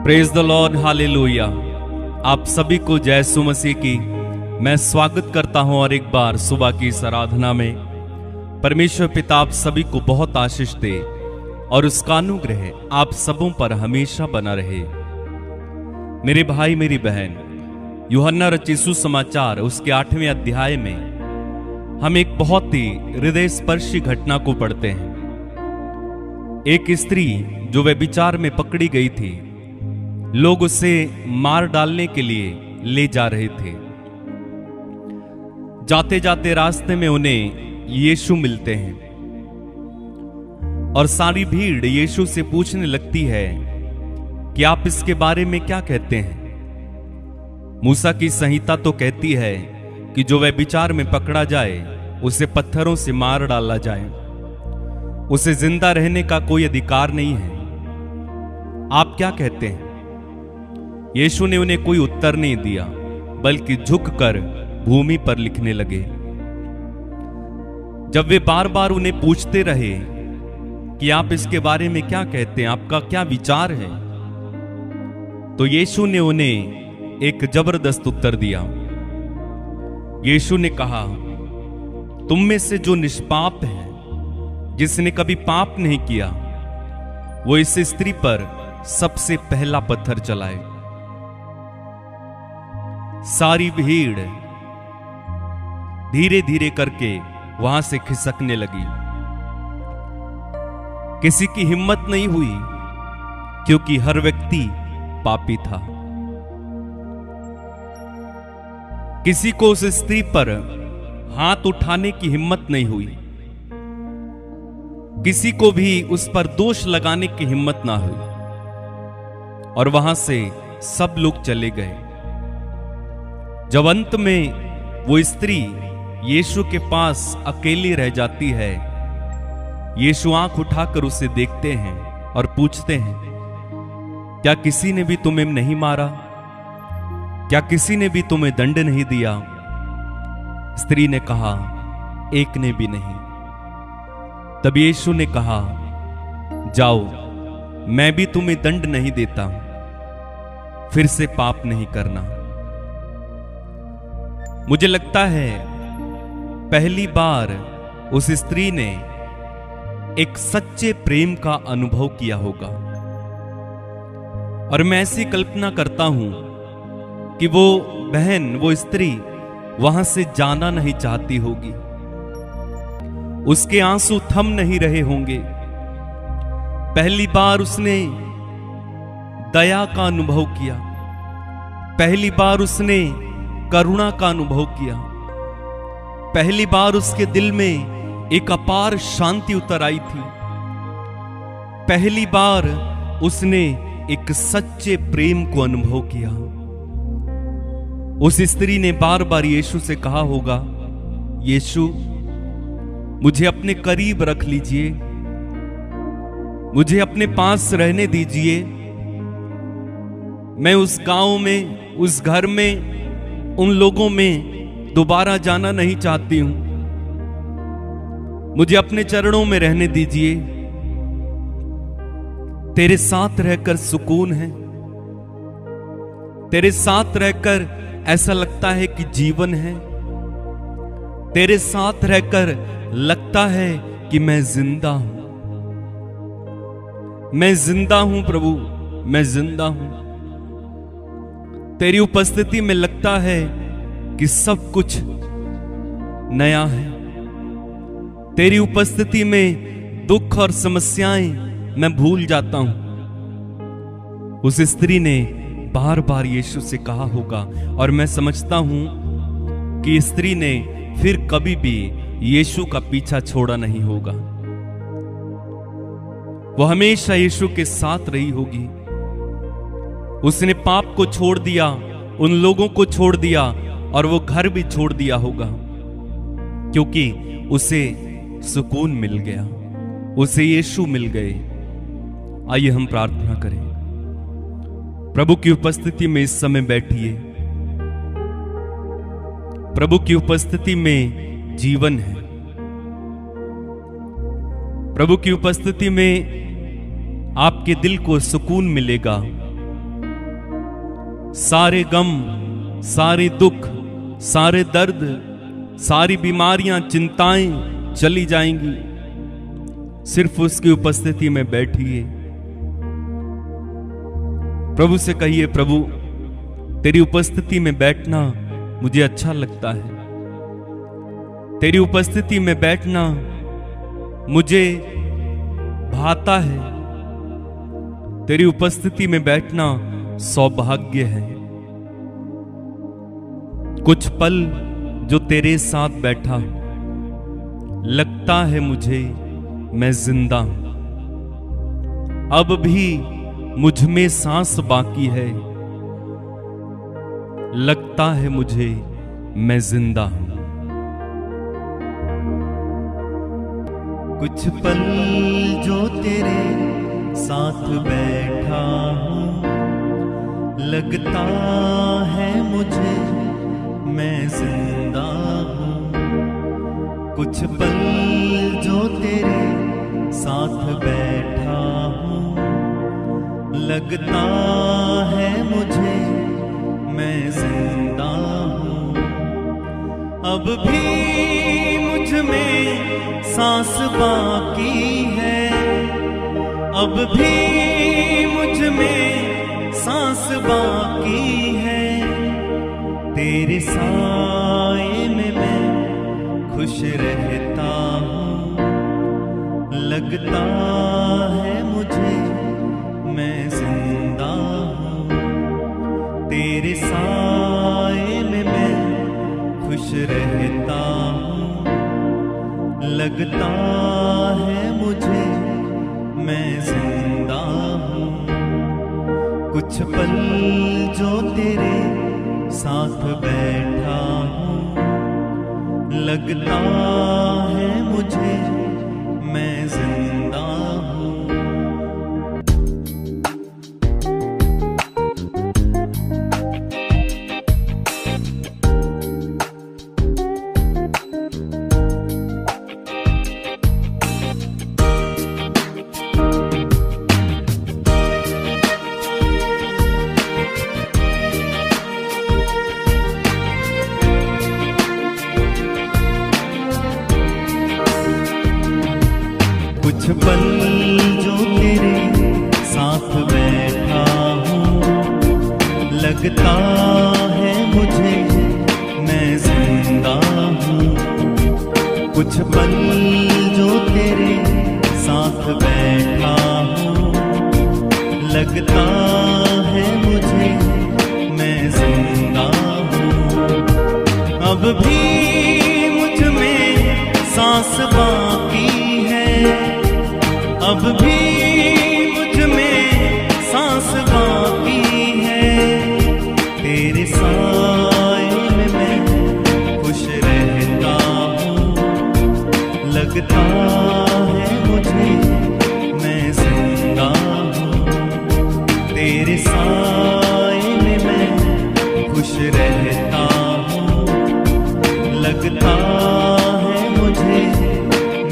Praise the Lord, hallelujah. आप सभी को जय यीशु मसीह की मैं स्वागत करता हूं और एक बार सुबह की इस आराधना में परमेश्वर पिता आप सभी को बहुत आशीष दे और उसका अनुग्रह आप सबों पर हमेशा बना रहे। मेरे भाई मेरी बहन, यूहन्ना रचित सुसमाचार उसके 8वें अध्याय में हम एक बहुत ही हृदय स्पर्शी घटना को पढ़ते हैं। एक स्त्री जो व्यभिचार में पकड़ी गई थी, लोग उसे मार डालने के लिए ले जा रहे थे। जाते जाते रास्ते में उन्हें यीशु मिलते हैं और सारी भीड़ यीशु से पूछने लगती है कि आप इसके बारे में क्या कहते हैं। मूसा की संहिता तो कहती है कि जो व्यभिचार में पकड़ा जाए उसे पत्थरों से मार डाला जाए, उसे जिंदा रहने का कोई अधिकार नहीं है। आप क्या कहते हैं? यीशु ने उन्हें कोई उत्तर नहीं दिया, बल्कि झुककर भूमि पर लिखने लगे। जब वे बार बार उन्हें पूछते रहे कि आप इसके बारे में क्या कहते हैं, आपका क्या विचार है, तो यीशु ने उन्हें एक जबरदस्त उत्तर दिया। यीशु ने कहा, तुम में से जो निष्पाप है, जिसने कभी पाप नहीं किया, वो इस स्त्री पर सबसे पहला पत्थर चलाए। सारी भीड़ धीरे धीरे करके वहां से खिसकने लगी। किसी की हिम्मत नहीं हुई, क्योंकि हर व्यक्ति पापी था। किसी को उस स्त्री पर हाथ उठाने की हिम्मत नहीं हुई, किसी को भी उस पर दोष लगाने की हिम्मत ना हुई, और वहां से सब लोग चले गए। जब अंत में वो स्त्री यीशु के पास अकेली रह जाती है, यीशु आंख उठाकर उसे देखते हैं और पूछते हैं, क्या किसी ने भी तुम्हें नहीं मारा? क्या किसी ने भी तुम्हें दंड नहीं दिया? स्त्री ने कहा, एक ने भी नहीं। तब यीशु ने कहा, जाओ, मैं भी तुम्हें दंड नहीं देता, फिर से पाप नहीं करना। मुझे लगता है पहली बार उस स्त्री ने एक सच्चे प्रेम का अनुभव किया होगा, और मैं ऐसी कल्पना करता हूं कि वो बहन, वो स्त्री वहां से जाना नहीं चाहती होगी। उसके आंसू थम नहीं रहे होंगे। पहली बार उसने दया का अनुभव किया, पहली बार उसने करुणा का अनुभव किया, पहली बार उसके दिल में एक अपार शांति उतर आई थी। पहली बार उसने एक सच्चे प्रेम को अनुभव किया। उस स्त्री ने बार बार यीशु से कहा होगा, यीशु मुझे अपने करीब रख लीजिए, मुझे अपने पास रहने दीजिए। मैं उस गांव में, उस घर में, उन लोगों में दोबारा जाना नहीं चाहती हूं। मुझे अपने चरणों में रहने दीजिए। तेरे साथ रहकर सुकून है, तेरे साथ रहकर ऐसा लगता है कि जीवन है, तेरे साथ रहकर लगता है कि मैं जिंदा हूं। मैं जिंदा हूं प्रभु, मैं जिंदा हूं। तेरी उपस्थिति में लगता है कि सब कुछ नया है। तेरी उपस्थिति में दुख और समस्याएं मैं भूल जाता हूं। उस स्त्री ने बार बार यीशु से कहा होगा, और मैं समझता हूं कि स्त्री ने फिर कभी भी यीशु का पीछा छोड़ा नहीं होगा। वो हमेशा यीशु के साथ रही होगी। उसने पाप को छोड़ दिया, उन लोगों को छोड़ दिया, और वो घर भी छोड़ दिया होगा, क्योंकि उसे सुकून मिल गया, उसे यीशु मिल गए। आइए हम प्रार्थना करें। प्रभु की उपस्थिति में इस समय बैठिए। प्रभु की उपस्थिति में जीवन है। प्रभु की उपस्थिति में आपके दिल को सुकून मिलेगा। सारे गम, सारे दुख, सारे दर्द, सारी बीमारियां, चिंताएं चली जाएंगी। सिर्फ उसकी उपस्थिति में बैठिए। प्रभु से कहिए, प्रभु तेरी उपस्थिति में बैठना मुझे अच्छा लगता है। तेरी उपस्थिति में बैठना मुझे भाता है। तेरी उपस्थिति में बैठना सौभाग्य है। कुछ पल जो तेरे साथ बैठा, लगता है मुझे मैं जिंदा हूं। अब भी मुझ में सांस बाकी है, लगता है मुझे मैं जिंदा हूं। कुछ पल जो तेरे साथ बैठा हूँ, लगता है मुझे मैं जिंदा हूँ। कुछ पल जो तेरे साथ बैठा हूँ, लगता है मुझे मैं जिंदा हूँ। अब भी मुझ में सांस बाकी है, अब भी मुझ में सांस बाकी है। तेरे साए में मैं खुश रहता हूँ, लगता है मुझे मैं जिंदा हूँ। तेरे साए में मैं खुश रहता हूँ, लगता है मुझे मैं जिंदा हूँ। कुछ पल जो तेरे साथ बैठा हूँ, लगता है मुझे मैं जिंदा हूँ। कुछ पल जो तेरे साथ बैठा हूँ, लगता है मुझे मैं जिंदा हूँ। कुछ पल जो तेरे साथ बैठा हूँ, लगता है मुझे मैं जिंदा हूँ। अब भी मुझ में सांस बाकी है, अब भी मुझ में सांस बाकी है। तेरे साए में मैं खुश रहता हूँ, लगता है मुझे मैं जिंदा हूँ। तेरे साए में मैं खुश रहता हूँ, लगता है मुझे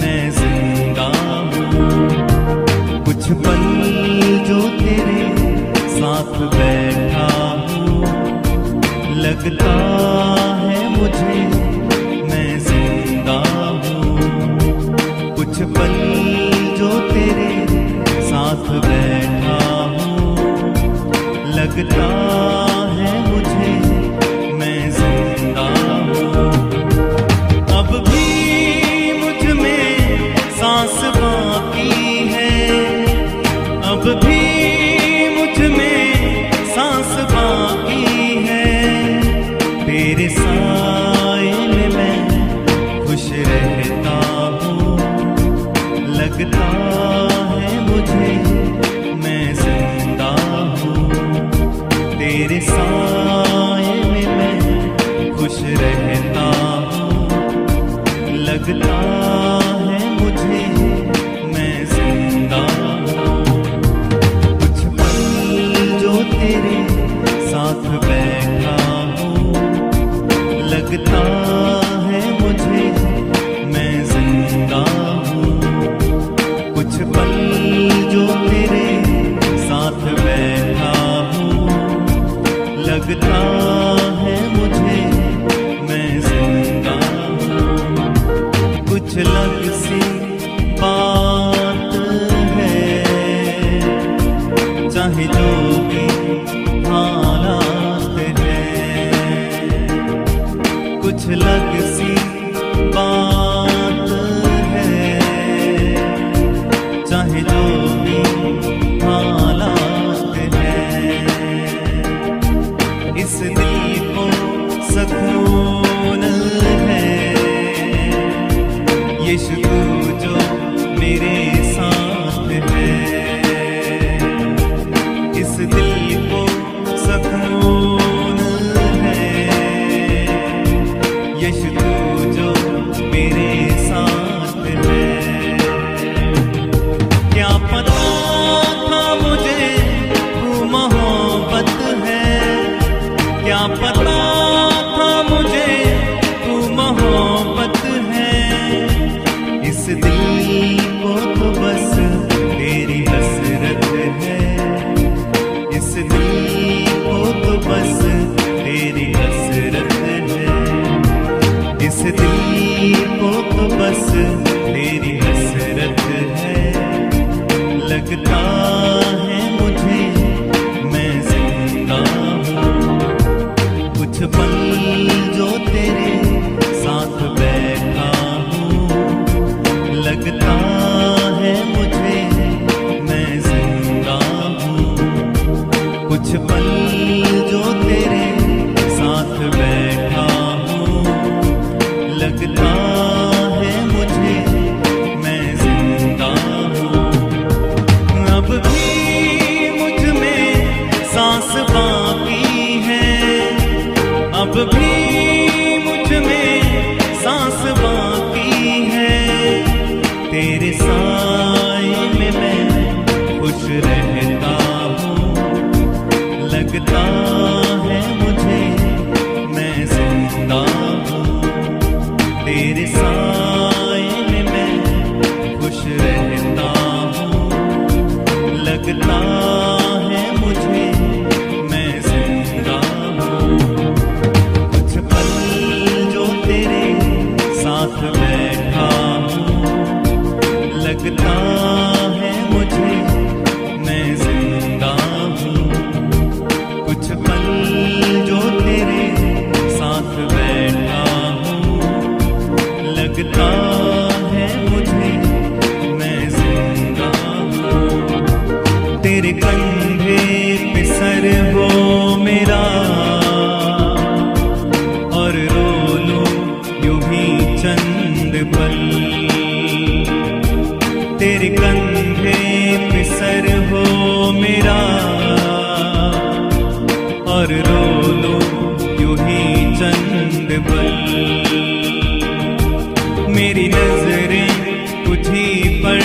मैं जिंदा हूँ। कुछ पल जो तेरे साथ बैठा हूँ, लगता है मुझे मैं जिंदा हूँ। कुछ पल जो तेरे साथ बैठा हूँ, लगता है मुझे मैं जिंदा हूँ। अब भी मुझ में सांस बाकी है, अब भी मुझ में सांस बाकी है। तेरे साए में मैं खुश रहता हूँ, लगता है मुझे मैं जिंदा हूँ। तेरे साए में मैं खुश रहता हूँ, लगता है मुझे मैं जिंदा हूँ। कुछ पल जो तेरे साथ बैठा हूँ, लगता है मुझे मैं जिंदा हूँ। कुछ पल जो तेरे साथ बैठा हूँ, जो भी हालात हैं, कुछ लग सी बात है, चाहे जो भी हालात हैं, इस दिल को सुकून है, यीशु तू जो मेरे साथ है, इस दिल को सुकून है, यीशु तू जो मेरे साथ है। क्या पता था मुझे तू मोहब्बत है, क्या पता था मुझे तू मोहब्बत है, इस दिल को तो बस तेरी हसरत है, इस दिल को तो बस तेरी हसरत है, इस दिल को तो बस तेरी हसरत है। लगता है मुझे मैं जिंदा हूँ, कुछ पल जो तेरे साथ बैठा हूँ, लगता है मुझे मैं जिंदा हूँ, कुछ पल जो तेरे साथ बैठा हूँ, लगता है मुझे मैं जिंदा हूँ। अब भी मुझ में सांस बाकी है, अब भी मुझ में सांस बाकी है, तेरे साए में मैं खुश रहता हूँ, लगता है मुझे मैं जिंदा हूँ, तेरे साए में मैं खुश रहता हूँ, लगता है मुझे मैं जिंदा हूँ। कुछ पल जो तेरे साथ बैठा हूँ, लगता है मुझे मैं जिंदा हूँ, कुछ पल जो तेरे साथ बैठा हूँ, लगता है मुझे मैं जिंदा हूँ। तेरे कंधे पे सर हो मेरा और रो लूं यूं ही चंद पल, तेरे कंधे पे सर हो मेरा और रो लूं यूं ही चंद पल, मेरी नजरें तुझी पर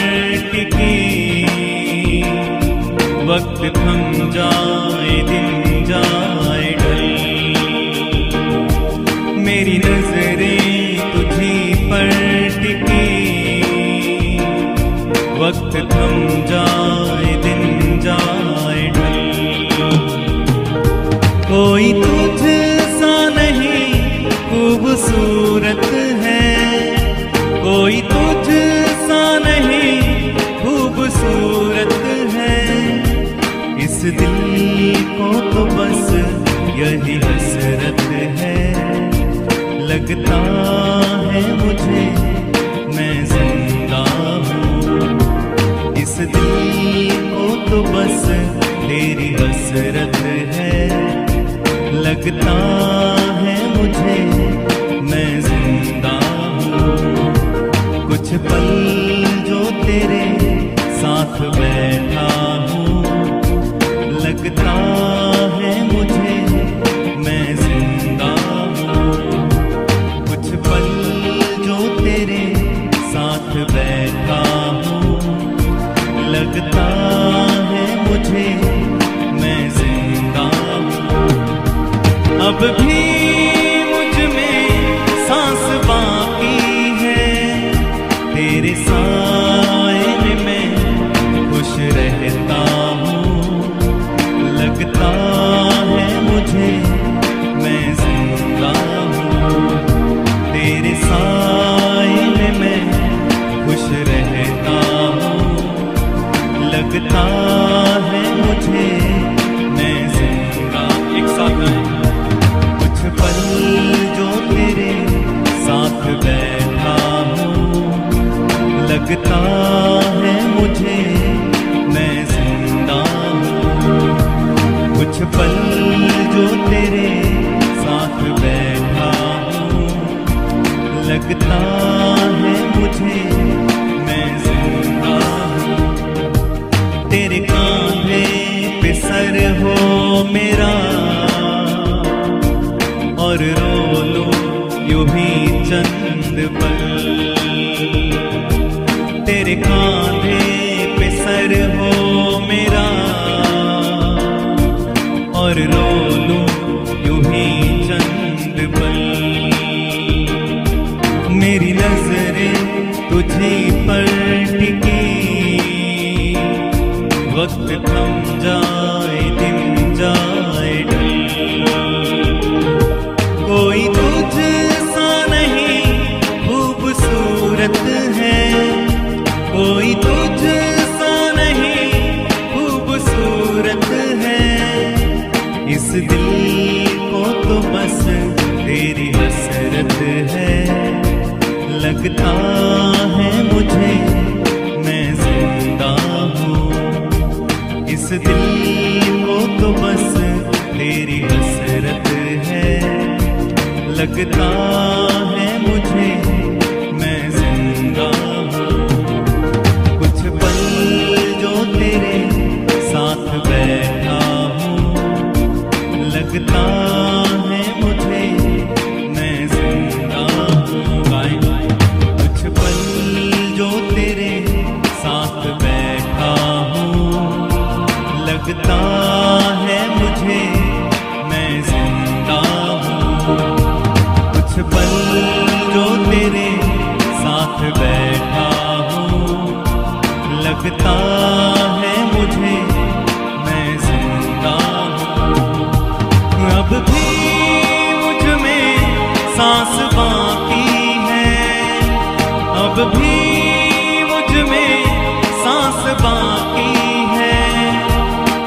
टिकी, वक्त थम जाए दिन जाए ढल, मेरी नजरें तुझी पर टिकी, वक्त थम जाए दिन जाए ढल। कोई तुझ सा नहीं खूबसूरत है, कोई तुझ सा नहीं खूबसूरत है, इस दिल को तो बस यही हसरत है, लगता है मुझे मैं जिंदा हूँ, इस दिल को तो बस तेरी हसरत है, लगता है मुझे मैं जिंदा हूँ। कुछ पल जो तेरे साथ बैठा हूँ, लगता है मुझे मैं जिंदा हूँ, कुछ पल जो तेरे साथ बैठा हूँ, लगता है मुझे मैं जिंदा हूँ। अब भी मुझ में सांस बाकी है, तेरे साए में मैं खुश रहता हूँ, लगता है मुझे पल जो तेरे साथ बैठा हूँ, लगता है मुझे मैं जिंदा हूँ। तेरे कांधे पे सर हो मेरा और रो लो यूं ही चंद पल। तेरे कांधे पे सर हो मेरा और रो लो यूं ही चंद पल। मेरी नजरें तुझी पर टिकी, वक्त थम जाए दिन जाए ढल। कोई तुझ सा नहीं खूबसूरत है, कोई तुझ सा नहीं खूबसूरत है। इस दिल को तो बस तेरी हसरत है, लगता है मुझे मैं जिंदा हूँ। इस दिल को तो बस तेरी हसरत है, लगता है मुझे मैं जिंदा हूँ। कुछ पल जो तेरे साथ बैठा हूँ, लगता है मुझे मैं जिंदा हूँ। कुछ पल जो तेरे साथ बैठा हूँ, लगता है मुझे मैं जिंदा हूँ। कुछ पल जो तेरे साथ बैठा हूँ, लगता है मुझे मैं जिंदा हूँ। अब भी मुझ में सांस बाकी है, अब भी मुझ में सांस बाकी है।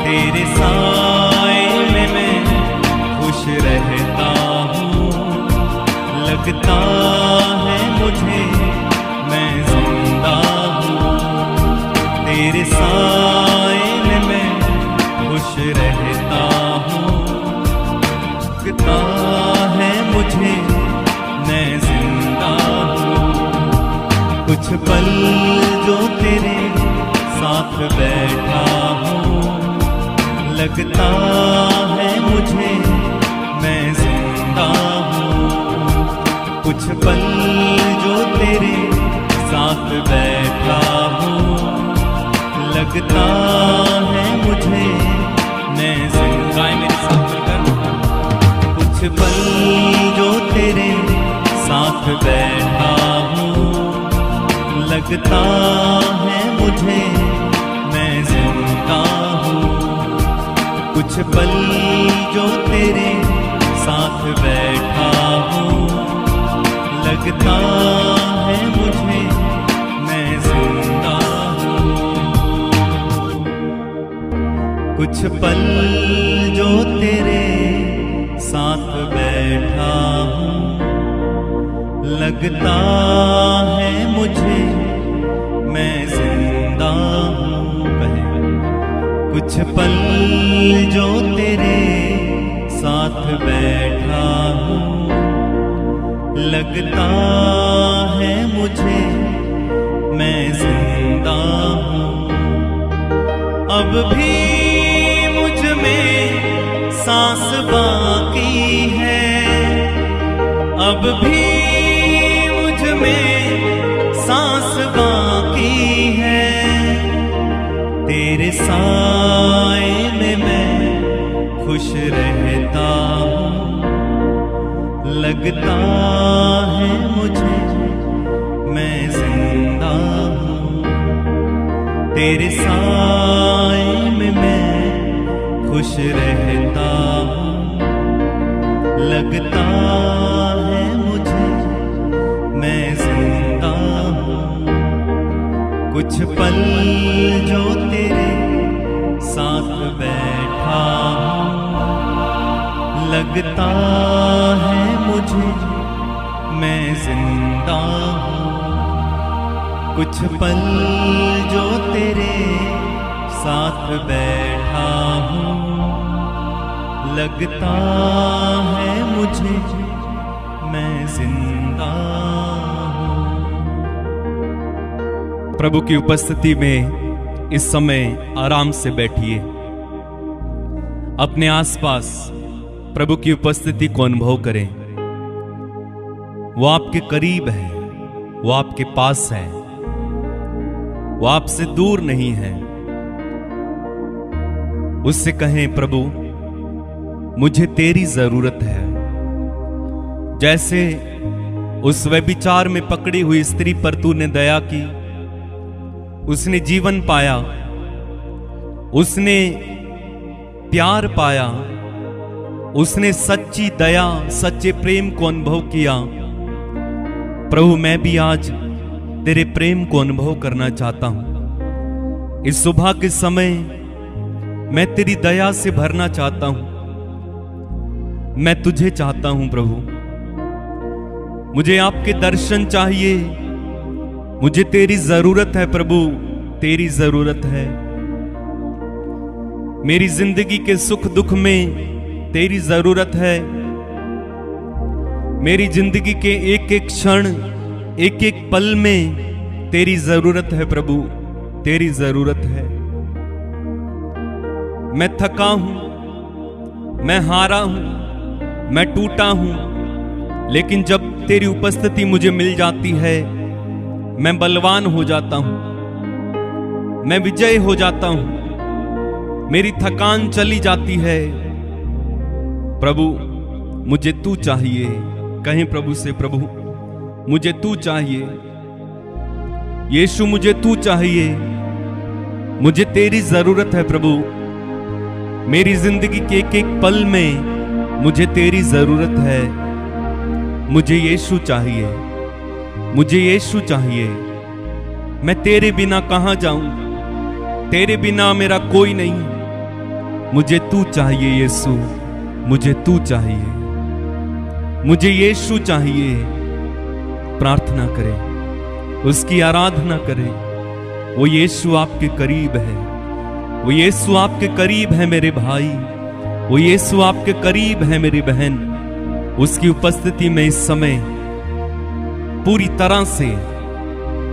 तेरे साए में मैं खुश रहता हूँ, लगता है मुझे मैं जिंदा हूँ। तेरे साए में मैं खुश रहता हूँ, लगता है मुझे मैं जिंदा हूँ। कुछ पल जो तेरे साथ बैठा हूँ, लगता है मुझे मैं जिंदा हूँ। कुछ पल जो तेरे साथ बैठा हूँ, लगता है मुझे मैं जिंदा। मेरे साथ कुछ पल जो तेरे साथ बैठा हूँ, लगता है मुझे मैं जिंदा हूँ। कुछ पल जो तेरे साथ बैठा हूँ, लगता है मुझे मैं जिंदा हूँ। कुछ पल जो तेरे साथ बैठा हूँ, लगता है मुझे मैं जिंदा हूँ। कुछ पल जो तेरे साथ बैठा हूँ, लगता है मुझे मैं जिंदा हूँ। अब भी मुझ में सांस बाकी है, अब भी मुझ में सांस बाकी है। तेरे साए में मैं खुश रहता हूँ, लगता है मुझे मैं जिंदा हूँ। तेरे साए में मैं खुश रहता हूँ, लगता है मुझे मैं जिंदा हूँ। कुछ पल जो तेरे साथ बैठा हूँ, लगता है मुझे मैं जिंदा हूँ। कुछ पल जो तेरे साथ बैठा हूँ, लगता है मुझे मैं जिंदा हूँ। प्रभु की उपस्थिति में इस समय आराम से बैठिए। अपने आसपास प्रभु की उपस्थिति को अनुभव करें। वो आपके करीब है, वो आपके पास है, वो आपसे दूर नहीं है। उससे कहें, प्रभु मुझे तेरी जरूरत है। जैसे उस व्यभिचार में पकड़ी हुई स्त्री पर तूने दया की, उसने जीवन पाया, उसने प्यार पाया, उसने सच्ची दया, सच्चे प्रेम को अनुभव किया। प्रभु मैं भी आज तेरे प्रेम को अनुभव करना चाहता हूं। इस सुबह के समय मैं तेरी दया से भरना चाहता हूं। मैं तुझे चाहता हूं प्रभु। मुझे आपके दर्शन चाहिए। मुझे तेरी जरूरत है प्रभु, तेरी जरूरत है। मेरी जिंदगी के सुख दुख में तेरी जरूरत है। मेरी जिंदगी के एक एक क्षण, एक एक पल में तेरी जरूरत है प्रभु, तेरी जरूरत है। मैं थका हूं, मैं हारा हूं, मैं टूटा हूं, लेकिन जब तेरी उपस्थिति मुझे मिल जाती है, मैं बलवान हो जाता हूं, मैं विजय हो जाता हूं, मेरी थकान चली जाती है। प्रभु मुझे तू चाहिए। कहें प्रभु से, प्रभु मुझे तू चाहिए। यीशु मुझे तू चाहिए। मुझे तेरी जरूरत है प्रभु। मेरी जिंदगी के एक एक पल में मुझे तेरी जरूरत है। मुझे यीशु चाहिए, मुझे यीशु चाहिए। मैं तेरे बिना कहां जाऊं? तेरे बिना मेरा कोई नहीं। मुझे तू चाहिए यीशु, मुझे तू चाहिए, मुझे यीशु चाहिए। प्रार्थना करें, उसकी आराधना करें। वो यीशु आपके करीब है। वो यीशु आपके करीब है मेरे भाई। वो यीशु आपके करीब है मेरी बहन। उसकी उपस्थिति में इस समय पूरी तरह से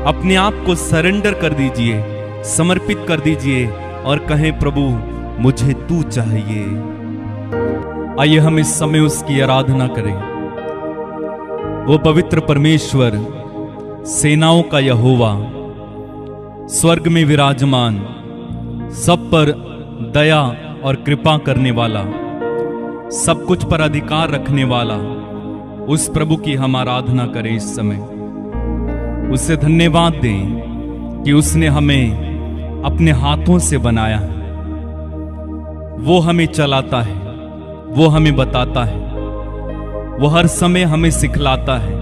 अपने आप को सरेंडर कर दीजिए, समर्पित कर दीजिए और कहें, प्रभु मुझे तू चाहिए। आइए हम इस समय उसकी आराधना करें। वो पवित्र परमेश्वर, सेनाओं का यहोवा, स्वर्ग में विराजमान, सब पर दया और कृपा करने वाला, सब कुछ पर अधिकार रखने वाला, उस प्रभु की हम आराधना करें इस समय। उससे धन्यवाद दें कि उसने हमें अपने हाथों से बनाया है। वो हमें चलाता है, वो हमें बताता है, वो हर समय हमें सिखलाता है।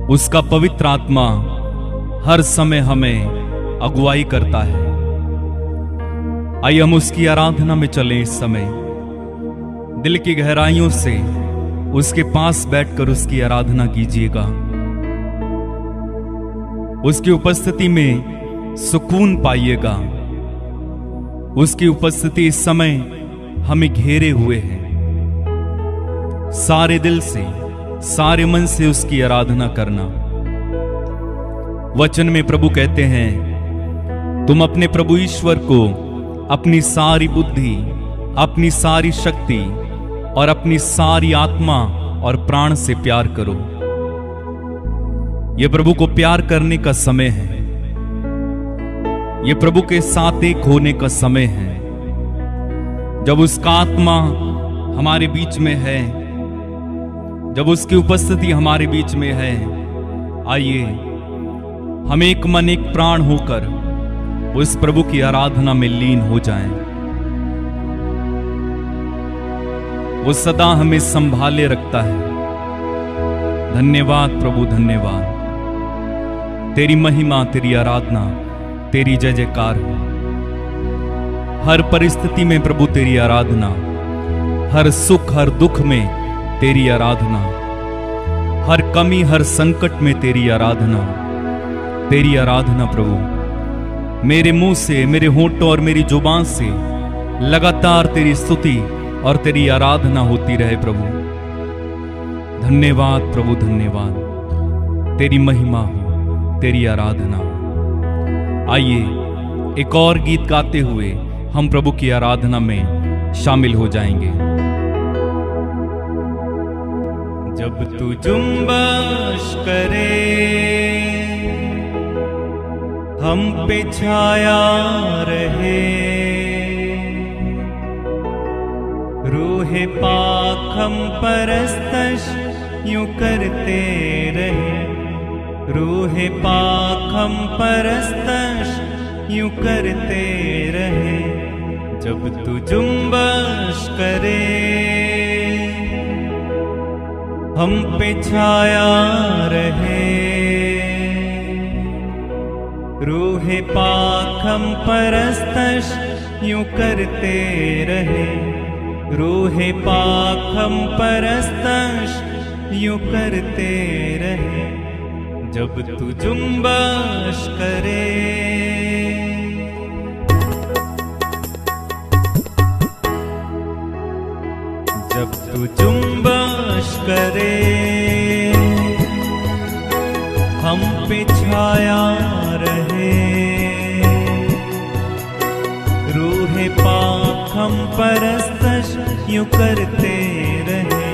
उसका पवित्र आत्मा हर समय हमें अगुवाई करता है। आइए हम उसकी आराधना में चलें इस समय। दिल की गहराइयों से उसके पास बैठकर उसकी आराधना कीजिएगा। उसकी उपस्थिति में सुकून पाइएगा। उसकी उपस्थिति इस समय हमें घेरे हुए है। सारे दिल से, सारे मन से उसकी आराधना करना। वचन में प्रभु कहते हैं, तुम अपने प्रभु ईश्वर को अपनी सारी बुद्धि, अपनी सारी शक्ति और अपनी सारी आत्मा और प्राण से प्यार करो। यह प्रभु को प्यार करने का समय है। यह प्रभु के साथ एक होने का समय है। जब उसका आत्मा हमारे बीच में है, जब उसकी उपस्थिति हमारे बीच में है, आइए हम एक मन एक प्राण होकर उस प्रभु की आराधना में लीन हो जाएं। वो सदा हमें संभाले रखता है। धन्यवाद प्रभु, धन्यवाद। तेरी महिमा, तेरी आराधना, तेरी जय जयकार हो। हर परिस्थिति में प्रभु तेरी आराधना, हर सुख हर दुख में तेरी आराधना, हर कमी हर संकट में तेरी आराधना, तेरी आराधना प्रभु। मेरे मुंह से, मेरे होंठों और मेरी जुबान से लगातार तेरी स्तुति, और तेरी आराधना होती रहे प्रभु। धन्यवाद प्रभु, धन्यवाद। तेरी महिमा हो, तेरी आराधना हो। आइए एक और गीत गाते हुए हम प्रभु की आराधना में शामिल हो जाएंगे। जब तू जुम्बश करे हम पे छाया रहे, रूहे पाक हम परस्तश यूं करते रहे, रूहे पाक हम परस्तश यूं करते रहे। जब तू जुम्बश करे हम पे छाया रहे, रूहे पाक हम परस्तश यूं करते रहे, रूहे पाक हम परस्तश यूं करते रहे। जब तू जुम्बश करे, जब तू जुम्बश करे हम पे छाया रहे, रूहे पाक हम परस्तश यूं करते रहे,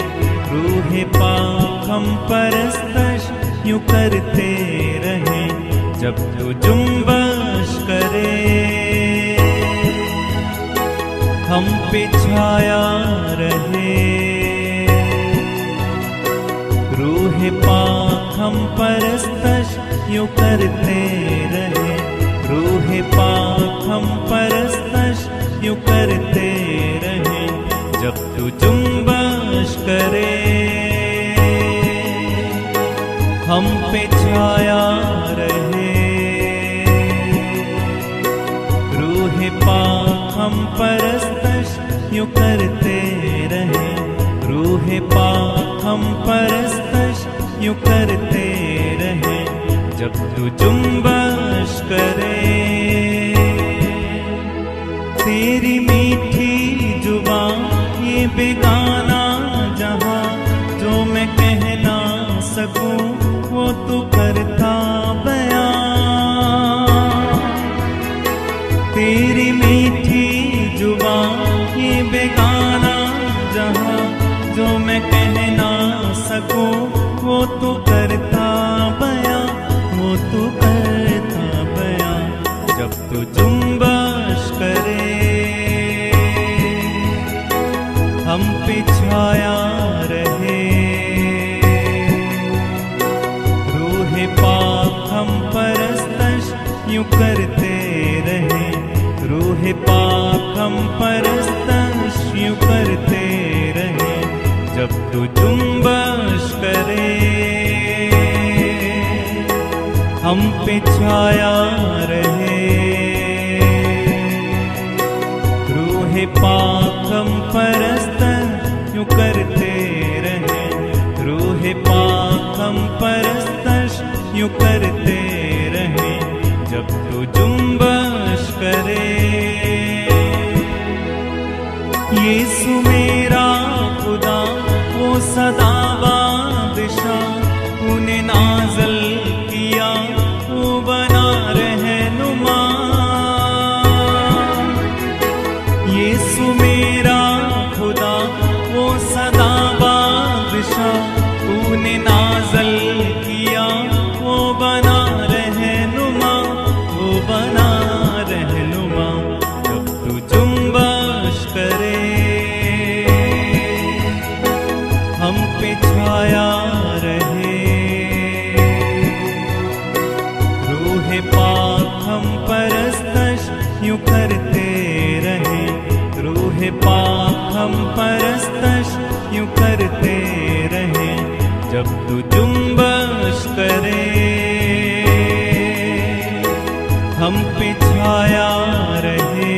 रूहे पाक हम परस्तश यूं करते रहे। जब तू जुम्बश करे हम पे छाया रहे, रूहे पाक हम परस्तश यूं करते रहे, रूहे पाक हम परस्तश यूं करते रहे। जब तू जुम्बश करे हम पे छाया रहे, रूहे पाक हम परस्तश यूं करते रहे, रूहे पाक हम परस्तश यूं करते रहे। जब तू जुम्बश करे तेरी मीठी जुबान ये बेगाना जहां, जो मैं कह ना सकूं वो तू करता बयां। तेरी मीठी जुबान ये बेगाना जहां, जो मैं कह ना सकूं वो तू करता बयां, वो तू करता बयां। जब तू जुम्बश करे हम पे छाया रहे, रूहे पाक हम परस्तश यूं करते रहे, रूहे पाक हम परस्तश यूं करते रहे। जब तू जुम्बश करे हम पे छाया रहे, रूहे पाक हम परस्तश यूं करते रहे, रूहे पाक हम परस्तश यूं करते रहे। जब तू जुम्बश करे यीशु मेरा खुदा वो सदावा बादशाह, तूने नाज़ल किया वो बना रहनुमा। यीशु मेरा खुदा वो सदा बादशाह, तूने नाज़ल किया वो बना रहनुमा, वो बना रहनुमा। जब तू जुम्बश करे हम पे छाया रहे, रूहे पाक हम परस्तश यूं करते रहे, रूहे पाक हम परस्तश यूं करते रहे। जब तू जुम्बश करे हम पे छाया रहे,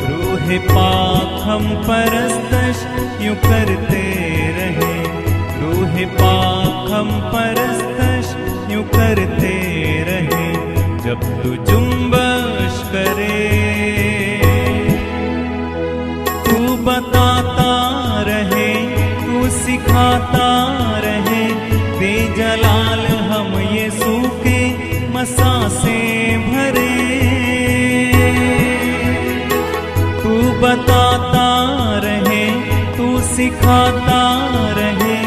रूहे पाक हम परस्तश यूं करते रहे, रूहे पाक हम परस्तश यूं करते रहे। जब तू जुम्बश करे बताता रहे, तू सिखाता रहे,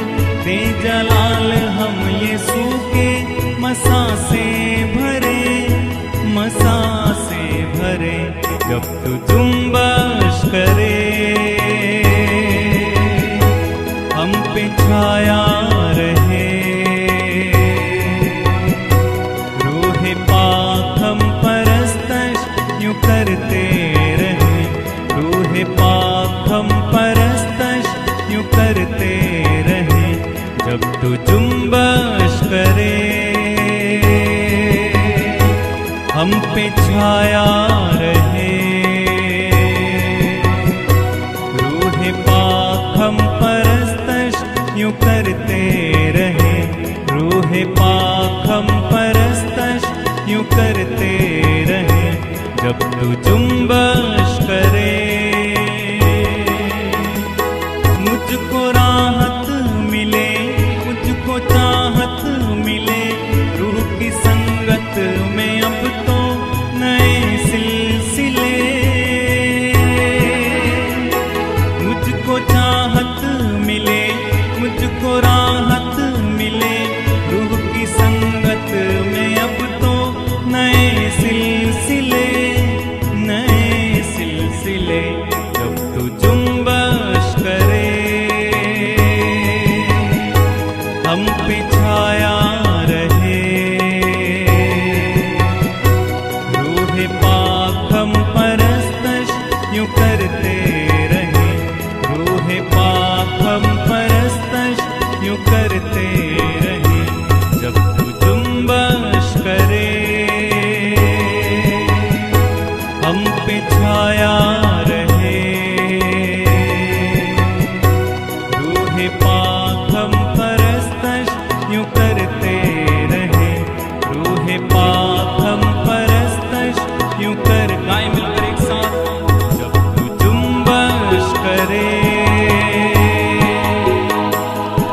दे जलाल हम यीशु के मसा से भरे, मसा से भरे। जब तू जुम्बश करे हम पे छाया रहे, रूहे पाक हम परस्तश यूं करते रहे, रूहे पाक हम परस्तश यूं करते रहे। जब तू जुम्बश करे हम पे छाया रहे, रूहे पाक हम परस्तश यूं करते रहे, रूहे पाक हम परस्तश यूं करते रहे। जब तू जुम्बश करे मुझको राहत मिले, मुझको चाहत मिले, रूह की संगत में अब तो नए सिलसिले। मुझको चाहत मिले, मुझको राहत मिले, रूह की संगत में अब तो नए सिलसिले, नए सिलसिले। जब तू जुम्बश करे हम पे छाया रहे, रूहे पाक हम परस्तश यूं करते रहे, रूहे पाक हम परस्तश यूं करते रहे। जब तू जुम्बश करे हम पे छाया रहे, रूहे पाक हम परस्तश यूं करते रहे, रूहे पाक हम परस्तश यूं कर। गाएं मिलकर एक साथ। जब तू जुम्बश करे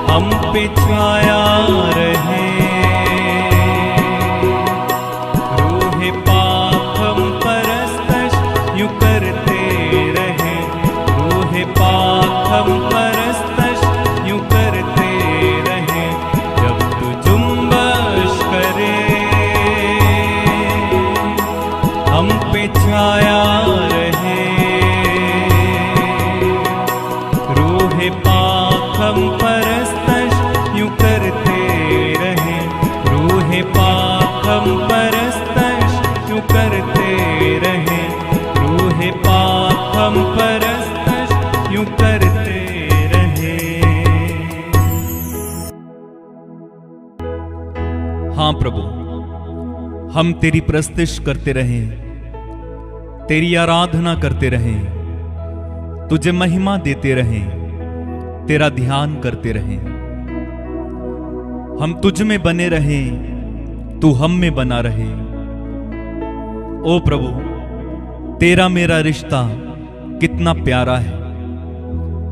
हम पे छाया रहे, रूहे पाक हम परस्तश यूं करते रहे, रूहे पाक हम परस्तश यूं करते रहे। जब तू जुम्बश करे हम पे छाया रहे, रूहे पाक हम परस्तश यूं करते रहे, रूहे पाक हम परस्तश यूं करते रहे, रूहे पाक हम परस्तश यूं करते रहे। हाँ प्रभु, हम तेरी प्रस्तुति करते रहें, तेरी आराधना करते रहें, तुझे महिमा देते रहें, तेरा ध्यान करते रहें। हम तुझ में बने रहें, तू हम में बना रहे। ओ प्रभु, तेरा मेरा रिश्ता कितना प्यारा है,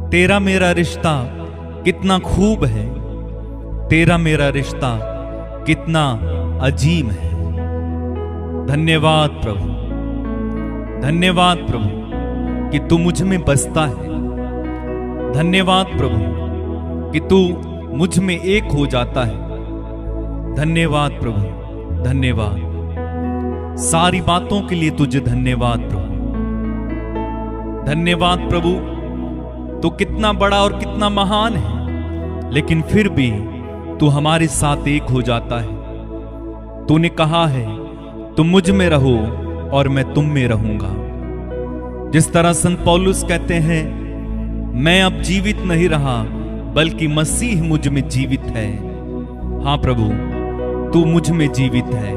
तेरा मेरा रिश्ता कितना खूब है, तेरा मेरा रिश्ता कितना अजीम है। धन्यवाद प्रभु, धन्यवाद प्रभु कि तू मुझ में बसता है। धन्यवाद प्रभु कि तू मुझ में एक हो जाता है। धन्यवाद प्रभु, धन्यवाद। सारी बातों के लिए तुझे धन्यवाद प्रभु। धन्यवाद प्रभु, तू कितना बड़ा और कितना महान है, लेकिन फिर भी तू हमारे साथ एक हो जाता है। तूने कहा है तुम मुझ में रहो और मैं तुम में रहूंगा। जिस तरह संत पौलुस कहते हैं, मैं अब जीवित नहीं रहा बल्कि मसीह मुझ में जीवित है। हाँ प्रभु, तू मुझ में जीवित है,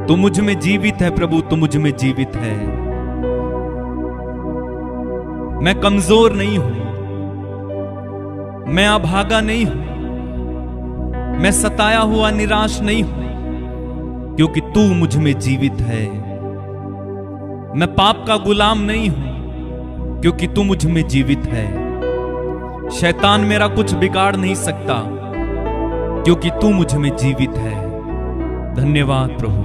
तू मुझ में जीवित है प्रभु, तू मुझ में जीवित है। मैं कमजोर नहीं हूं, मैं अभागा नहीं हूं, मैं सताया हुआ निराश नहीं हूं, क्योंकि तू मुझ में जीवित है। मैं पाप का गुलाम नहीं हूं, क्योंकि तू मुझ में जीवित है। शैतान मेरा कुछ बिगाड़ नहीं सकता, क्योंकि तू मुझ में जीवित है। धन्यवाद प्रभु,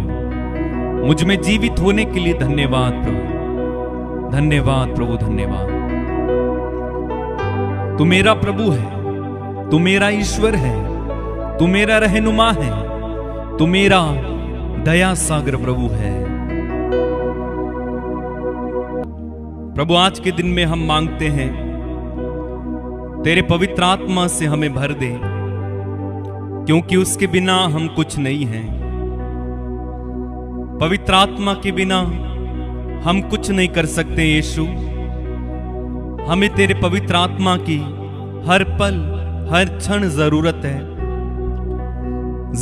मुझ में जीवित होने के लिए धन्यवाद प्रभु। धन्यवाद प्रभु, धन्यवाद। तू मेरा प्रभु है, तू मेरा ईश्वर है, तू मेरा रहनुमा है, तू मेरा दया सागर प्रभु है। प्रभु आज के दिन में हम मांगते हैं तेरे पवित्र आत्मा से हमें भर दे, क्योंकि उसके बिना हम कुछ नहीं हैं। पवित्र आत्मा के बिना हम कुछ नहीं कर सकते यीशु। हमें तेरे पवित्र आत्मा की हर पल हर क्षण जरूरत है।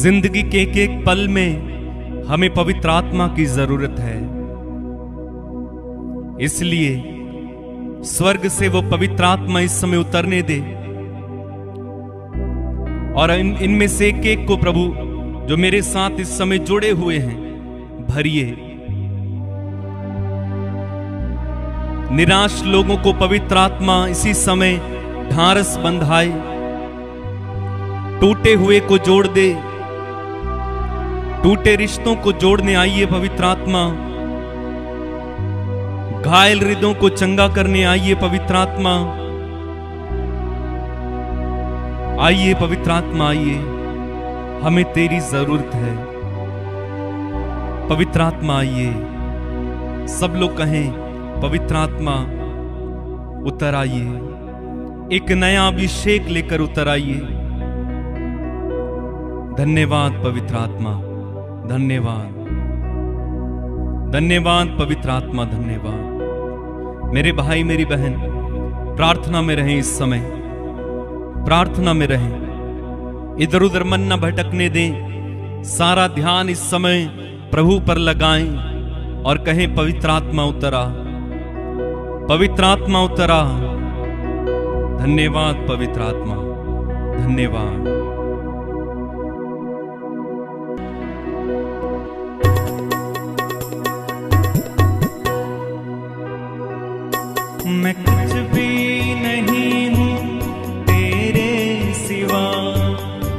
जिंदगी के एक एक पल में हमें पवित्र आत्मा की जरूरत है। इसलिए स्वर्ग से वो पवित्र आत्मा इस समय उतरने दे और इनमें से एक एक को प्रभु जो मेरे साथ इस समय जुड़े हुए हैं भरिए। निराश लोगों को पवित्र आत्मा इसी समय ढारस बंधाए, टूटे हुए को जोड़ दे, टूटे रिश्तों को जोड़ने आइए पवित्र आत्मा। घायल हृदयों को चंगा करने आइए पवित्र आत्मा। आइए पवित्र आत्मा आइए, हमें तेरी जरूरत है। पवित्र आत्मा आइए, सब लोग कहें पवित्र आत्मा उतर आइए। एक नया अभिषेक लेकर उतर आइए। धन्यवाद पवित्र आत्मा, धन्यवाद, धन्यवाद पवित्र आत्मा, धन्यवाद। मेरे भाई मेरी बहन प्रार्थना में रहें, इस समय प्रार्थना में रहें, इधर उधर मन न भटकने दें। सारा ध्यान इस समय प्रभु पर लगाएं और कहें पवित्र आत्मा उतरा, पवित्र आत्मा उतरा। धन्यवाद पवित्र आत्मा, धन्यवाद। मैं कुछ भी नहीं हूँ तेरे सिवा,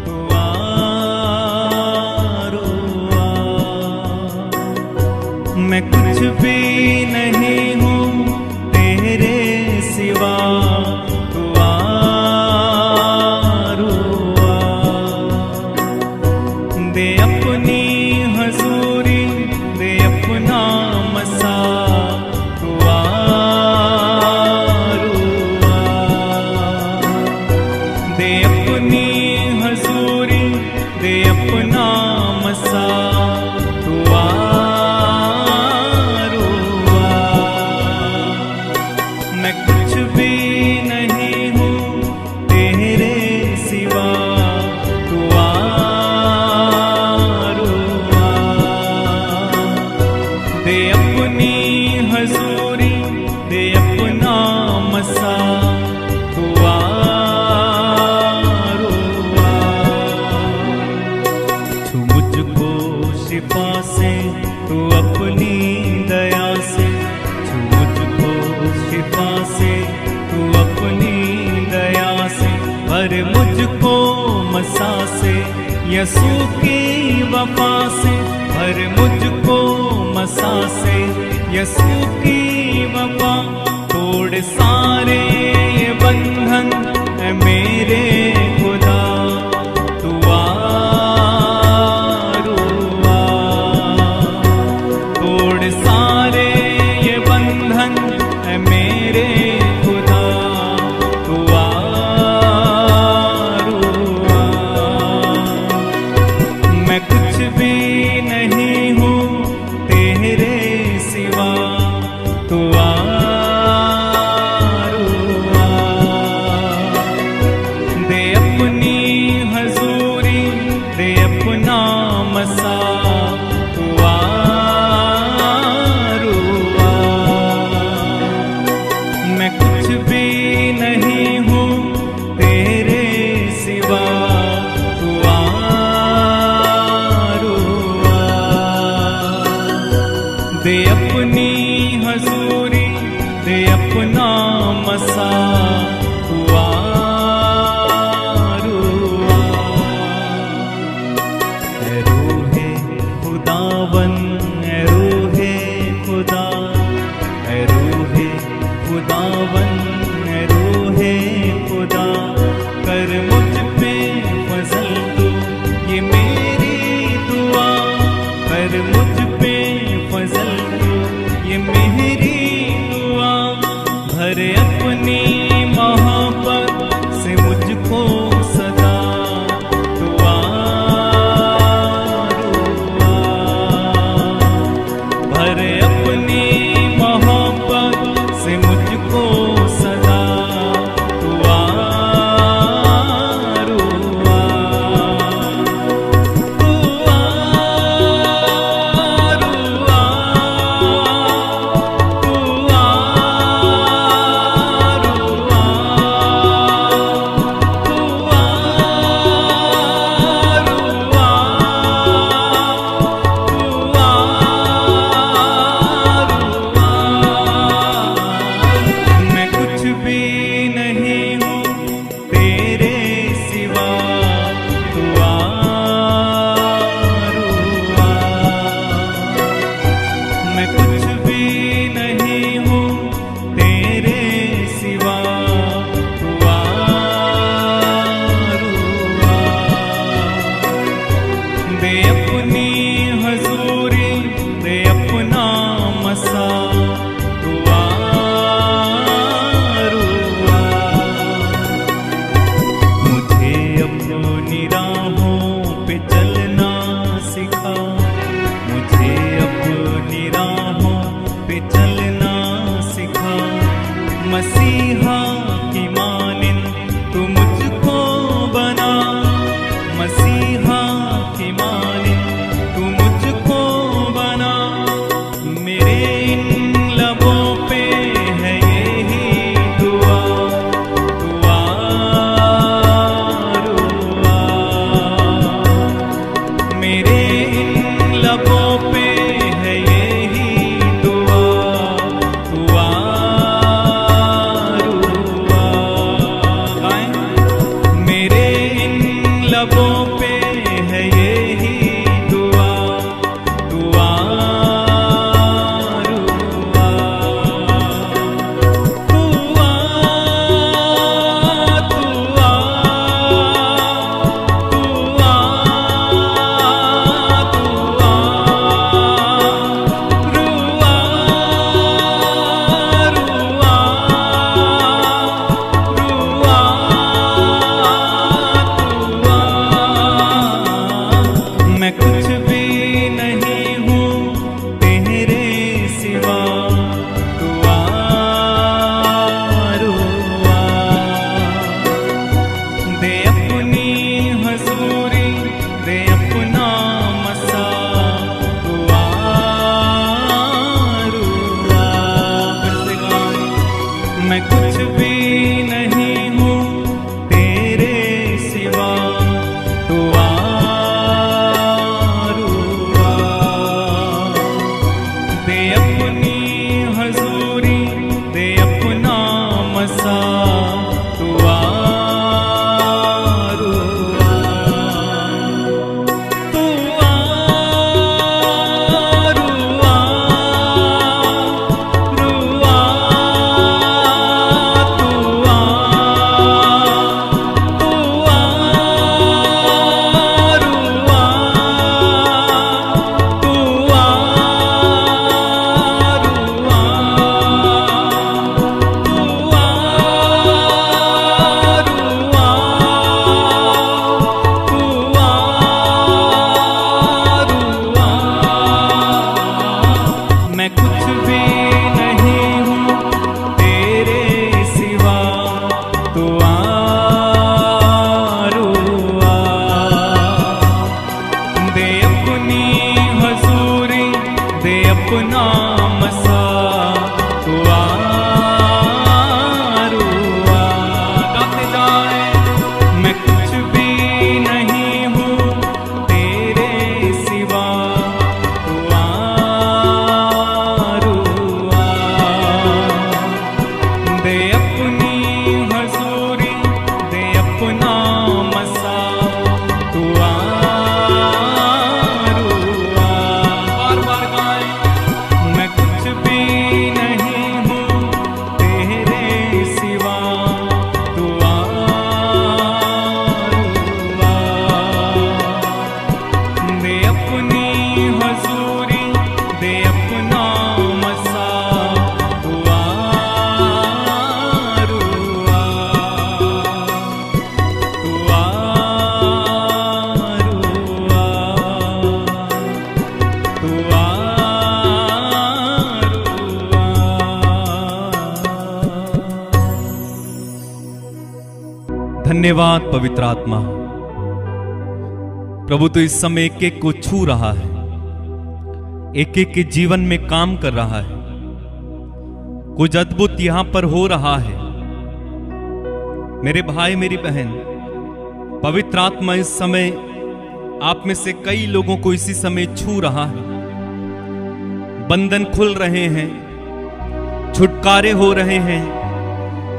तू आरो आ। मैं कुछ भी नहीं हूँ तेरे सिवा, तू आरो आ। दे अपनी हजूरी, दे अपना मसा, तू दे अपनी हजूरी, दे अपना मसा, तू आरो आ। मैं कुछ भी नहीं हूँ तेरे सिवा, तू आरो आ। दे अपनी हजूरी, दे अपना मसा, तू शिफा से, तू अपनी दया से, छू मुझको शिफा से, तू अपनी दया से, भर मुझको मसा से, यसू की वफा से, भर मुझको मसा से, यसू की वफा। तोड़ सारे ये बंधन है मेरे खुदा, तू सारे ये बंधन है मेरे खुदा, तू आरो आ। मैं कुछ भी नहीं हूँ तेरे सिवा, तू आरो आ। दे अपनी हजूरी, दे अपना मसा, तू मैं कुछ भी नहीं हूँ तेरे सिवा, तू आरो आ। दे अपनी हजूरी, दे अपना मसा, तू आरो आ। ऐ रूहे खुदावन, ऐ रूहे खुदा, ऐ रूहे पावन रूहे खुदा कर मुझ पे फजल तू, ये मेरी दुआ कर मुझ पे फजल तू, ये मेरी दुआ। भर अपनी मोहब्बत से मुझको सदा दुआ रुआ। भर अपनी मोहब्बत से मुझको सदा दुआ रुआ। दुआ रुआ, दुआ मैं कुछ भी नहीं हूँ तेरे सिवा, दुआ रुआ। मैं कुछ भी नहीं हूँ तेरे सिवा, दुआ रुआ। दे अपनी हजूरी, दे अपना मसा, दुआ रुआ। मुझे अपनी राहों पे चलना सिखा, मुझे अपनी राहों पे चलना सिखा। मसीहा की मानिंद तू मुझको बना, मसीहा की मानिंद तू मुझको बना। मेरे इन लबों पे है यही दुआ, दुआ रुआ। मेरे इन लबों पे है यही दुआ, दुआ रुआ। गाएं। मेरे इन लबों पे है यही दुआ, दुआ रुआ। दुआ, दुआ, दुआ, दुआ रुआ, रुआ, रुआ, दुआ। मैं कुछ भी नहीं हूँ तेरे सिवा, दुआ रुआ। दे अपनी हजूरी, दे अपना मसा, दुआ रुआ। फिर से गाएं। मैं कुछ भी नहीं हूँ तेरे सिवा, दुआ रुआ। दे अपनी हजूरी, दे अपना मसा, दुआ रुआ। दुआ रुआ, रुआ, दुआ धन्यवाद पवित्र आत्मा। प्रभु तो इस समय एक एक को छू रहा है, एक एक के जीवन में काम कर रहा है, कुछ अद्भुत यहां पर हो रहा है। मेरे भाई मेरी बहन, पवित्र आत्मा इस समय आप में से कई लोगों को इसी समय छू रहा है। बंधन खुल रहे हैं, छुटकारे हो रहे हैं,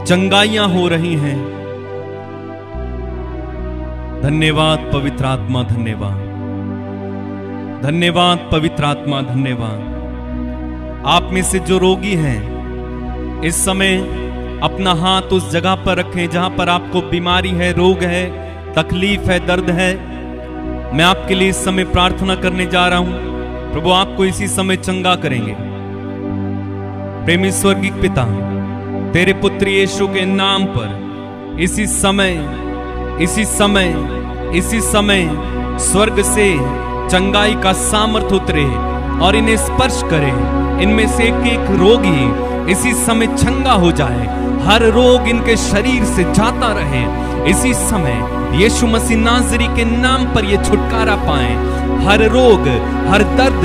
चंगाइयां हो रही हैं। धन्यवाद पवित्र आत्मा, धन्यवाद, धन्यवाद पवित्र आत्मा, धन्यवाद। आप में से जो रोगी हैं इस समय अपना हाथ उस जगह पर रखें जहां पर आपको बीमारी है, रोग है, तकलीफ है, दर्द है। मैं आपके लिए इस समय प्रार्थना करने जा रहा हूं। प्रभु आपको इसी समय चंगा करेंगे। प्रेमी स्वर्गीय पिता, तेरे पुत्र यीशु के नाम पर इसी समय स्वर्ग से चंगाई का सामर्थ्य उतरे और इन्हें स्पर्श करे। इनमें से एक एक रोगी इसी समय चंगा हो जाए, हर रोग इनके शरीर से जाता रहे। इसी समय यीशु मसीह नाज़री के नाम पर ये छुटकारा पाए। हर रोग, हर दर्द,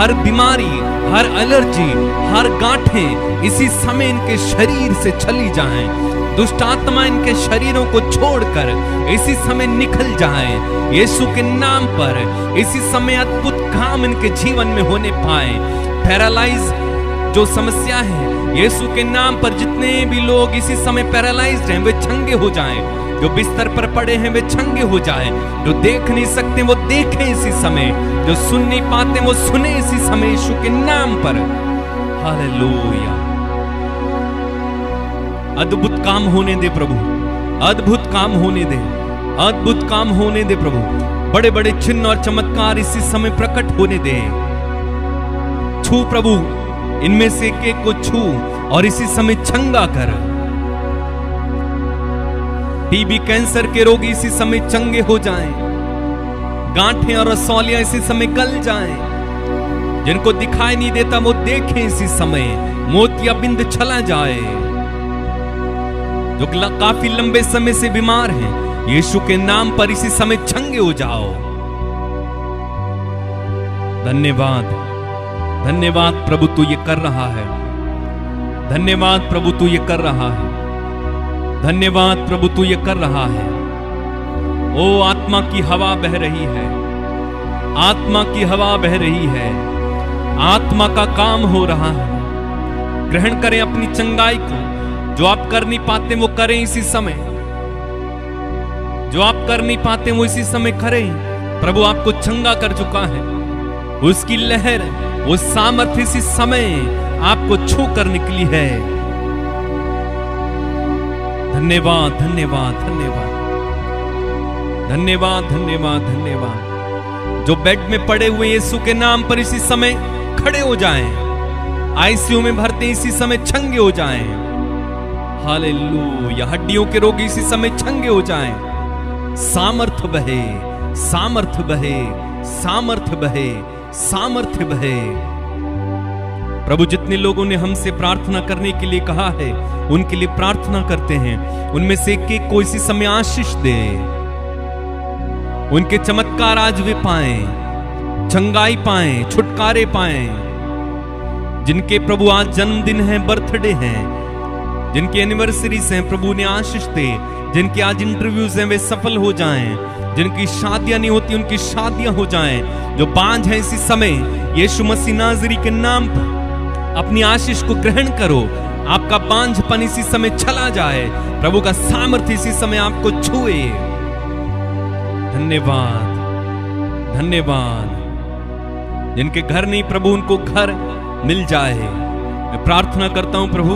हर बीमारी, हर एलर्जी, हर गांठें इसी समय इनके शरीर से चली जाएं। दुष्ट आत्मा इनके शरीरों को छोड़कर इसी समय निकल जाए। यीशु के नाम पर इसी समय अद्भुत काम इनके जीवन में होने पाए। पैरालाइज जो समस्या है, यीशु के नाम पर जितने भी लोग इसी समय पैरालाइज्ड हैं वे चंगे हो जाएं। जो बिस्तर पर पड़े हैं वे चंगे हो जाएं। जो देख नहीं सकते वो देखें इसी समय, जो सुन नहीं पाते वो सुने इसी समय यीशु के नाम पर। हालेलुया। अद्भुत काम होने दे प्रभु, अद्भुत काम होने दे, अद्भुत काम होने दे प्रभु। बड़े बड़े चिन्ह और चमत्कार इसी समय प्रकट होने दे। छू प्रभु, इनमें से एक एक को छू और इसी समय चंगा कर। टीबी कैंसर के रोगी इसी समय चंगे हो जाएं। गांठें और रसौलियां इसी समय गल जाएं। जिनको दिखाई नहीं देता वो देखें इसी समय। मोतियाबिंद चला जाए। जो काफी लंबे समय से बीमार हैं, यीशु के नाम पर इसी समय चंगे हो जाओ। धन्यवाद, धन्यवाद प्रभु तू ये कर रहा है। धन्यवाद प्रभु तू ये कर रहा है। धन्यवाद प्रभु तू ये कर रहा है। ओ आत्मा की हवा बह रही है, आत्मा की हवा बह रही है, आत्मा का काम हो रहा है। ग्रहण करें अपनी चंगाई को। जो आप कर नहीं पाते वो करें इसी समय। जो आप कर नहीं पाते वो इसी समय करें। प्रभु आपको चंगा कर चुका है। उसकी लहर, वो सामर्थ्य इसी समय आपको छू कर निकली है। धन्यवाद, धन्यवाद, धन्यवाद, धन्यवाद, धन्यवाद, धन्यवाद। जो बेड में पड़े हुए यीशु के नाम पर इसी समय खड़े हो जाएं। आईसीयू में भरते इसी समय चंगे हो जाएं। हालेलुया। हड्डियों के रोगी इसी समय चंगे हो जाएं। सामर्थ्य बहे, सामर्थ्य बहे, सामर्थ्य बहे, सामर्थ्य बहे। प्रभु जितने लोगों ने हमसे प्रार्थना करने के लिए कहा है उनके लिए प्रार्थना करते हैं। उनमें से एक एक को इसी समय आशीष दे। उनके चमत्कार आज वे पाएं, चंगाई पाएं, छुटकारे पाएं। जिनके प्रभु आज जन्मदिन है, बर्थडे हैं, जिनकी एनिवर्सरीज हैं, प्रभु ने आशीष दे। जिनकी आज इंटरव्यूज हैं वे सफल हो जाएं। जिनकी शादियां नहीं होती उनकी शादियां हो जाएं। जो बांझ हैं इसी समय यीशु मसीह नाज़री के नाम पर अपनी आशीष को ग्रहण करो। आपका बांझपन इसी समय चला जाए। प्रभु का सामर्थ्य इसी समय आपको छुए। धन्यवाद, धन्यवाद। जिनके घर नहीं प्रभु उनको घर मिल जाए। मैं प्रार्थना करता हूं प्रभु,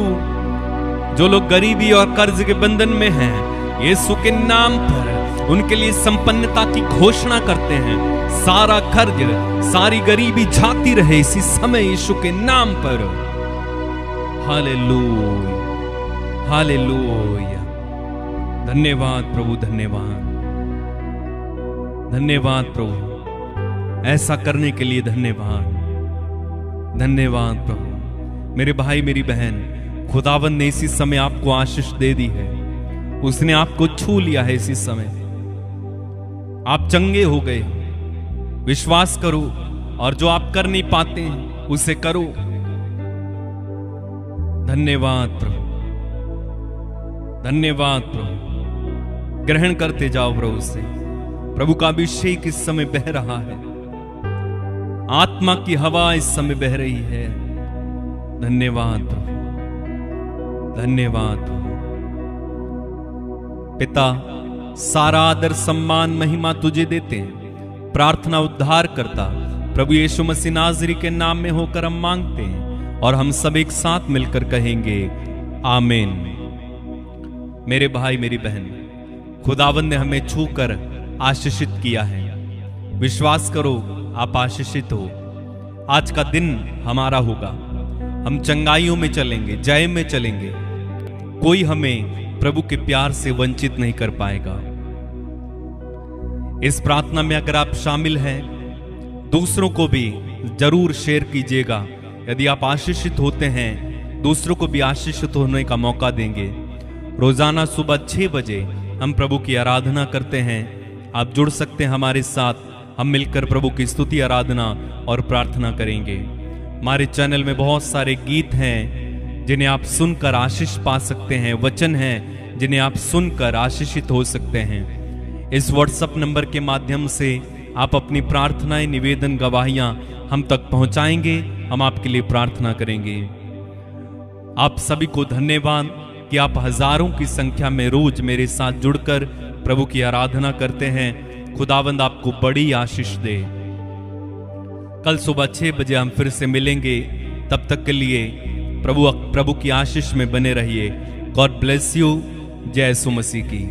जो लोग गरीबी और कर्ज के बंधन में हैं, यीशु के नाम पर उनके लिए संपन्नता की घोषणा करते हैं। सारा कर्ज, सारी गरीबी जाती रहे इसी समय यीशु के नाम पर। Hallelujah, hallelujah. धन्यवाद प्रभु, धन्यवाद, धन्यवाद प्रभु। ऐसा करने के लिए धन्यवाद, धन्यवाद प्रभु। मेरे भाई मेरी बहन, खुदावंद ने इसी समय आपको आशीष दे दी है। उसने आपको छू लिया है इसी समय। आप चंगे हो गए। विश्वास करो और जो आप कर नहीं पाते हैं उसे करो। धन्यवाद प्रभु, धन्यवाद प्रभु। ग्रहण करते जाओ प्रभु से। प्रभु का अभिषेक इस समय बह रहा है। आत्मा की हवा इस समय बह रही है। धन्यवाद प्रभु, धन्यवाद प्रभु। पिता, सारा आदर सम्मान महिमा तुझे देते हैं। प्रार्थना उद्धार करता प्रभु यीशु मसीह नाज़री के नाम में होकर हम मांगते हैं और हम सब एक साथ मिलकर कहेंगे आमीन। मेरे भाई मेरी बहन, खुदावंद ने हमें छूकर आशीषित किया है। विश्वास करो आप आशीषित हो। आज का दिन हमारा होगा। हम चंगाइयों में चलेंगे, जय में चलेंगे। कोई हमें प्रभु के प्यार से वंचित नहीं कर पाएगा। इस प्रार्थना में अगर आप शामिल हैं, दूसरों को भी जरूर शेयर कीजिएगा। यदि आप आशीषित होते हैं, दूसरों को भी आशीषित होने का मौका देंगे। रोजाना सुबह 6 बजे हम प्रभु की आराधना करते हैं। आप जुड़ सकते हैं हमारे साथ। हम मिलकर प्रभु की स्तुति, आराधना और प्रार्थना करेंगे। हमारे चैनल में बहुत सारे गीत हैं जिन्हें आप सुनकर आशीष पा सकते हैं। वचन हैं जिन्हें आप सुनकर आशीषित हो सकते हैं। इस व्हाट्सएप नंबर के माध्यम से आप अपनी प्रार्थनाएं, निवेदन, गवाहियां हम तक पहुंचाएंगे। हम आपके लिए प्रार्थना करेंगे। आप सभी को धन्यवाद कि आप हजारों की संख्या में रोज मेरे साथ जुड़कर प्रभु की आराधना करते हैं। खुदावंद आपको बड़ी आशीष दे। कल सुबह 6 बजे हम फिर से मिलेंगे। तब तक के लिए प्रभु की आशीष में बने रहिए। God bless you. जय यीशु मसीह की।